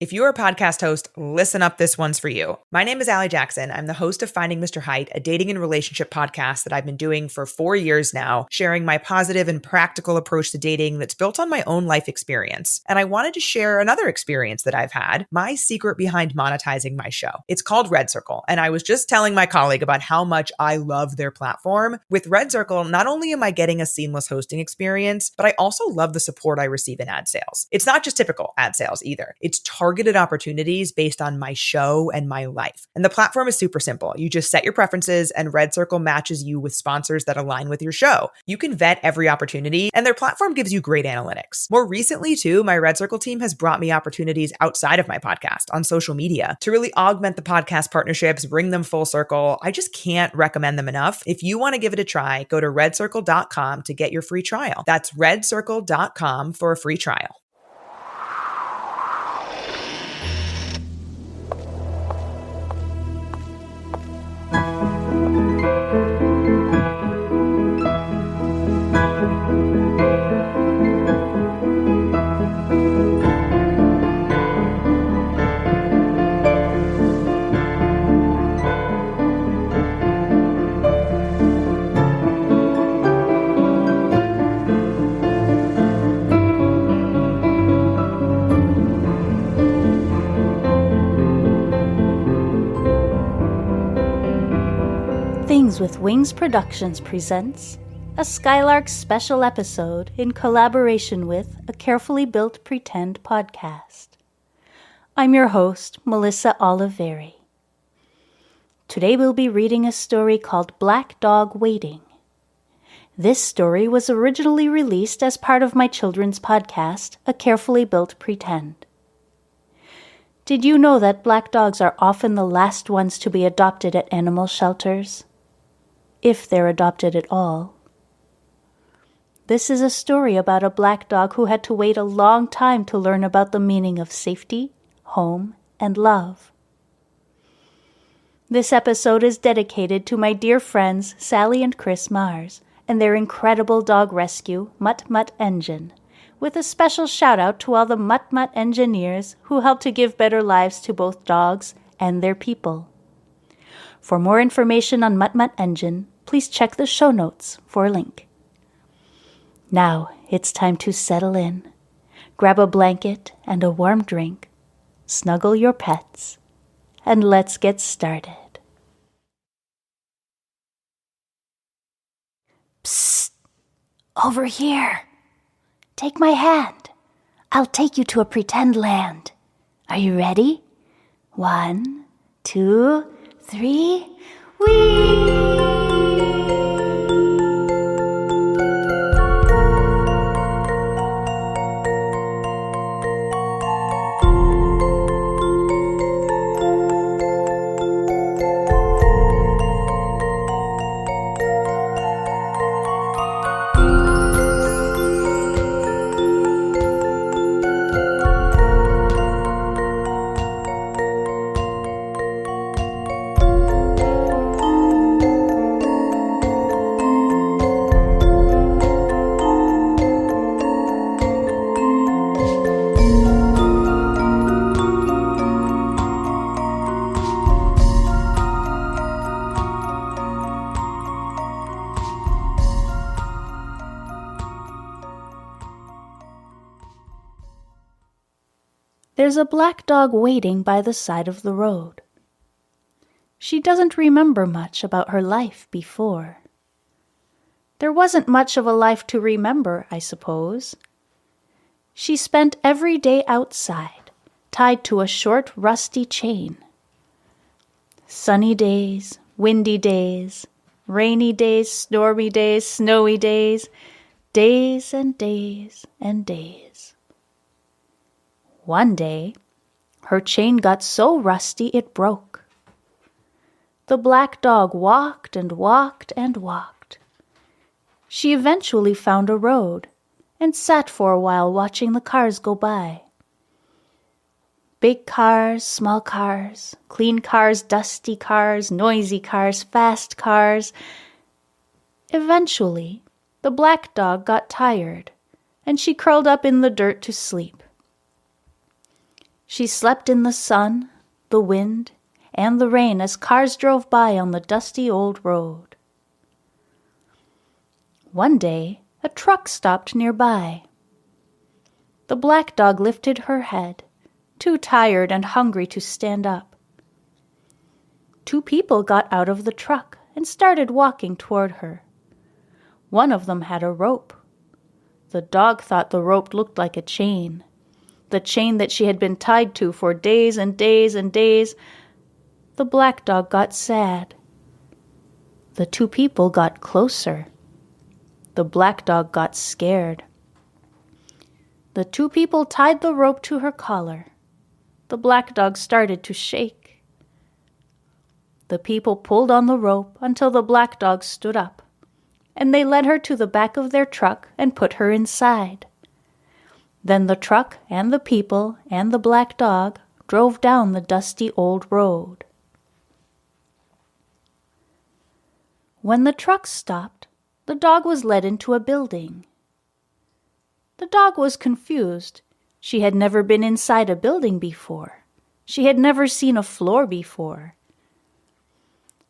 If you're a podcast host, listen up, this one's for you. My name is Allie Jackson. I'm the host of Finding Mr. Height, a dating and relationship podcast that I've been doing for 4 years now, sharing my positive and practical approach to dating that's built on my own life experience. And I wanted to share another experience that I've had, my secret behind monetizing my show. It's called Red Circle, and I was just telling my colleague about how much I love their platform. With Red Circle, not only am I getting a seamless hosting experience, but I also love the support I receive in ad sales. It's not just typical ad sales either. It's targeted opportunities based on my show and my life. And the platform is super simple. You just set your preferences and Red Circle matches you with sponsors that align with your show. You can vet every opportunity and their platform gives you great analytics. More recently too, my Red Circle team has brought me opportunities outside of my podcast on social media to really augment the podcast partnerships, bring them full circle. I just can't recommend them enough. If you want to give it a try, go to redcircle.com to get your free trial. That's redcircle.com for a free trial. Things with Wings Productions presents a Skylark Special Episode in collaboration with a Carefully Built Pretend podcast. I'm your host, Melissa Oliveri. Today we'll be reading a story called Black Dog Waiting. This story was originally released as part of my children's podcast, A Carefully Built Pretend. Did you know that black dogs are often the last ones to be adopted at animal shelters? If they're adopted at all. This is a story about a black dog who had to wait a long time to learn about the meaning of safety, home, and love. This episode is dedicated to my dear friends Sally and Chris Mars and their incredible dog rescue, MUTT Engine, with a special shout out to all the MUTT engineers who help to give better lives to both dogs and their people. For more information on MUTT Engine, please check the show notes for a link. Now it's time to settle in. Grab a blanket and a warm drink. Snuggle your pets. And let's get started. Psst! Over here. Take my hand. I'll take you to a pretend land. Are you ready? 1, 2, 3. Whee! There's a black dog waiting by the side of the road. She doesn't remember much about her life before. There wasn't much of a life to remember, I suppose. She spent every day outside, tied to a short, rusty chain. Sunny days, windy days, rainy days, stormy days, snowy days, days and days and days. One day, her chain got so rusty it broke. The black dog walked and walked and walked. She eventually found a road and sat for a while watching the cars go by. Big cars, small cars, clean cars, dusty cars, noisy cars, fast cars. Eventually, the black dog got tired and she curled up in the dirt to sleep. She slept in the sun, the wind, and the rain as cars drove by on the dusty old road. One day, a truck stopped nearby. The black dog lifted her head, too tired and hungry to stand up. Two people got out of the truck and started walking toward her. One of them had a rope. The dog thought the rope looked like a chain, the chain that she had been tied to for days and days and days. The black dog got sad. The two people got closer. The black dog got scared. The two people tied the rope to her collar. The black dog started to shake. The people pulled on the rope until the black dog stood up, and they led her to the back of their truck and put her inside. Then the truck and the people and the black dog drove down the dusty old road. When the truck stopped, the dog was led into a building. The dog was confused. She had never been inside a building before. She had never seen a floor before.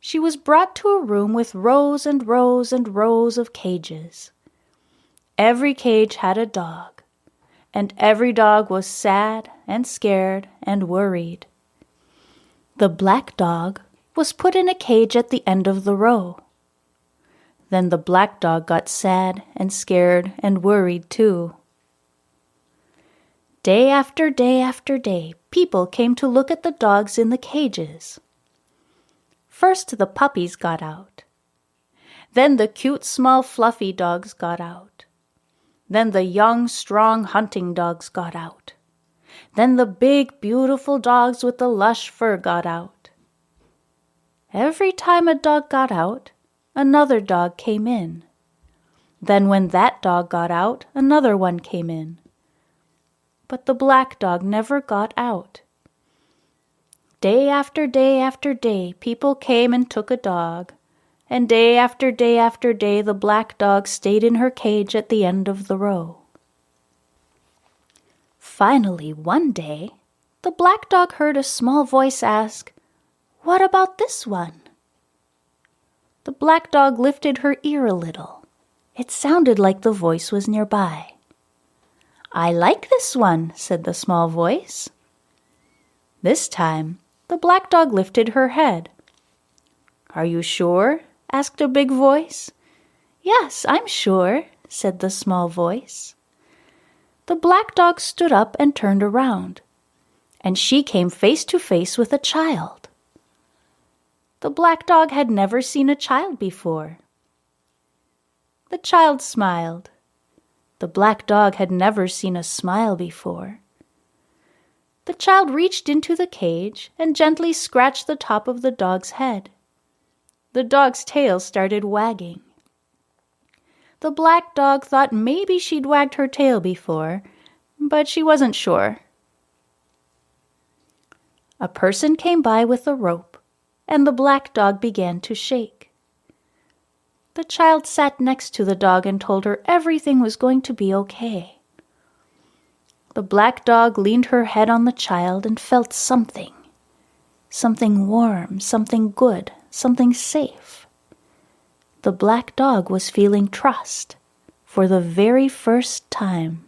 She was brought to a room with rows and rows and rows of cages. Every cage had a dog, and every dog was sad and scared and worried. The black dog was put in a cage at the end of the row. Then the black dog got sad and scared and worried too. Day after day after day, people came to look at the dogs in the cages. First the puppies got out. Then the cute small fluffy dogs got out. Then the young strong hunting dogs got out. Then the big beautiful dogs with the lush fur got out. Every time a dog got out, another dog came in. Then when that dog got out, another one came in. But the black dog never got out. Day after day after day, people came and took a dog, and day after day after day, the black dog stayed in her cage at the end of the row. Finally, one day, the black dog heard a small voice ask, "What about this one?" The black dog lifted her ear a little. It sounded like the voice was nearby. "I like this one," said the small voice. This time, the black dog lifted her head. "Are you sure?" asked a big voice. "Yes, I'm sure," said the small voice. The black dog stood up and turned around, and she came face to face with a child. The black dog had never seen a child before. The child smiled. The black dog had never seen a smile before. The child reached into the cage and gently scratched the top of the dog's head. The dog's tail started wagging. The black dog thought maybe she'd wagged her tail before, but she wasn't sure. A person came by with a rope, and the black dog began to shake. The child sat next to the dog and told her everything was going to be okay. The black dog leaned her head on the child and felt something. Something warm, something good, something safe. The black dog was feeling trust for the very first time.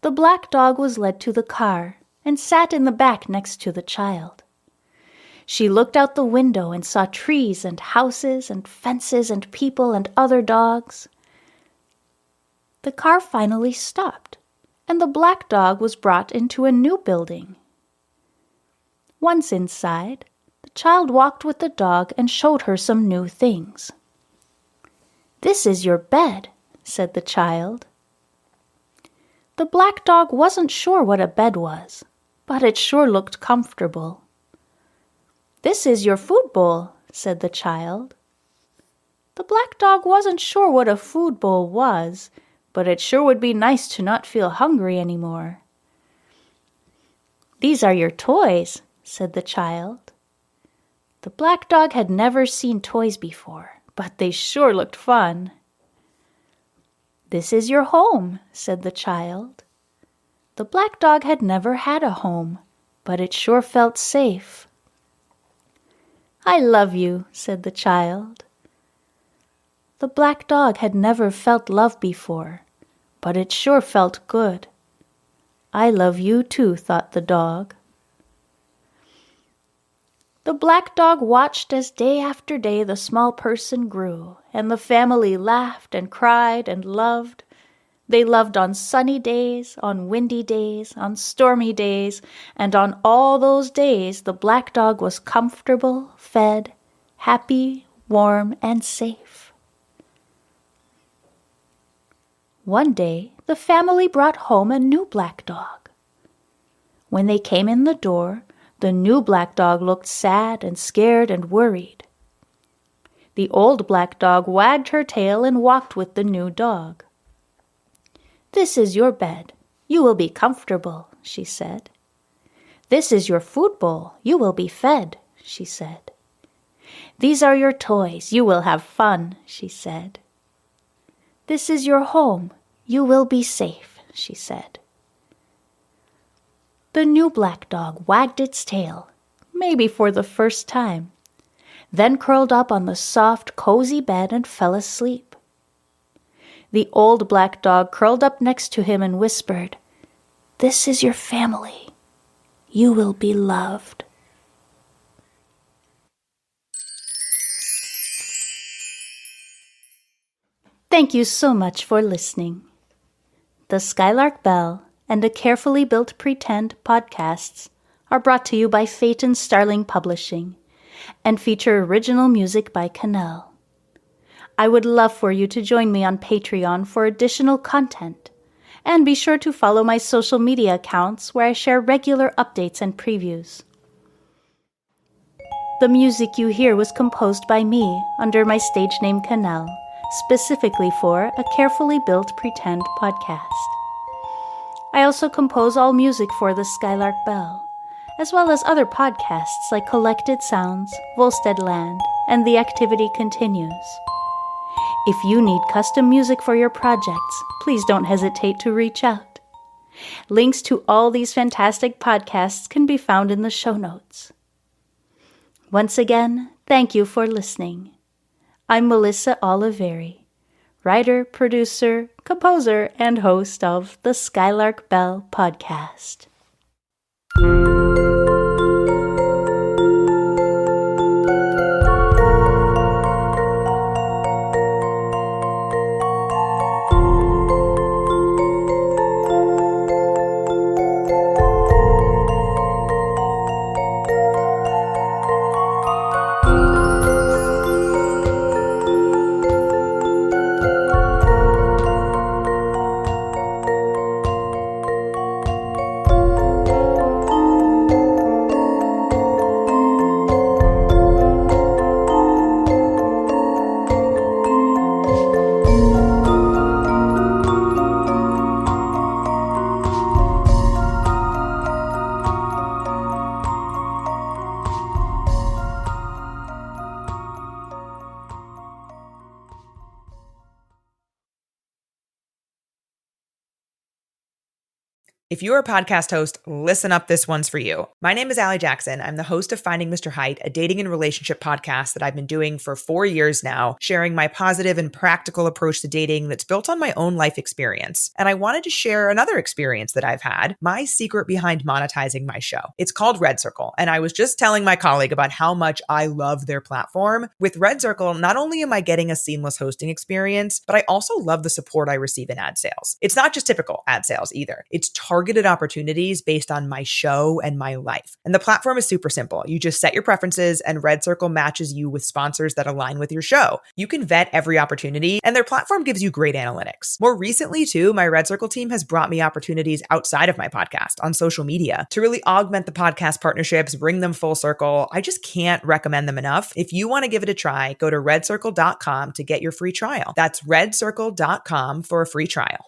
The black dog was led to the car and sat in the back next to the child. She looked out the window and saw trees and houses and fences and people and other dogs. The car finally stopped, and the black dog was brought into a new building. Once inside, the child walked with the dog and showed her some new things. "This is your bed," said the child. The black dog wasn't sure what a bed was, but it sure looked comfortable. "This is your food bowl," said the child. The black dog wasn't sure what a food bowl was, but it sure would be nice to not feel hungry anymore. "These are your toys," said the child. The black dog had never seen toys before, but they sure looked fun. "This is your home," said the child. The black dog had never had a home, but it sure felt safe. "I love you," said the child. The black dog had never felt love before, but it sure felt good. "I love you too," thought the dog. The black dog watched as day after day the small person grew, and the family laughed and cried and loved. They loved on sunny days, on windy days, on stormy days, and on all those days the black dog was comfortable, fed, happy, warm, and safe. One day, the family brought home a new black dog. When they came in the door, the new black dog looked sad and scared and worried. The old black dog wagged her tail and walked with the new dog. "This is your bed. You will be comfortable," she said. "This is your food bowl. You will be fed," she said. "These are your toys. You will have fun," she said. "This is your home. You will be safe," she said. The new black dog wagged its tail, maybe for the first time, then curled up on the soft, cozy bed and fell asleep. The old black dog curled up next to him and whispered, "This is your family. You will be loved." Thank you so much for listening. The Skylark Bell and A Carefully Built Pretend podcasts are brought to you by Phaeton Starling Publishing and feature original music by Cannell. I would love for you to join me on Patreon for additional content, and be sure to follow my social media accounts where I share regular updates and previews. The music you hear was composed by me under my stage name Cannell, specifically for A Carefully Built Pretend podcast. I also compose all music for the Skylark Bell, as well as other podcasts like Collected Sounds, Volstead Land, and The Activity Continues. If you need custom music for your projects, please don't hesitate to reach out. Links to all these fantastic podcasts can be found in the show notes. Once again, thank you for listening. I'm Melissa Oliveri, writer, producer, composer, and host of the Skylark Bell podcast. If you're a podcast host, listen up, this one's for you. My name is Allie Jackson. I'm the host of Finding Mr. Height, a dating and relationship podcast that I've been doing for 4 years now, sharing my positive and practical approach to dating that's built on my own life experience. And I wanted to share another experience that I've had, my secret behind monetizing my show. It's called Red Circle, and I was just telling my colleague about how much I love their platform. With Red Circle, not only am I getting a seamless hosting experience, but I also love the support I receive in ad sales. It's not just typical ad sales either. It's targeted opportunities based on my show and my life. And the platform is super simple. You just set your preferences and Red Circle matches you with sponsors that align with your show. You can vet every opportunity and their platform gives you great analytics. More recently too, my Red Circle team has brought me opportunities outside of my podcast on social media to really augment the podcast partnerships, bring them full circle. I just can't recommend them enough. If you want to give it a try, go to redcircle.com to get your free trial. That's redcircle.com for a free trial.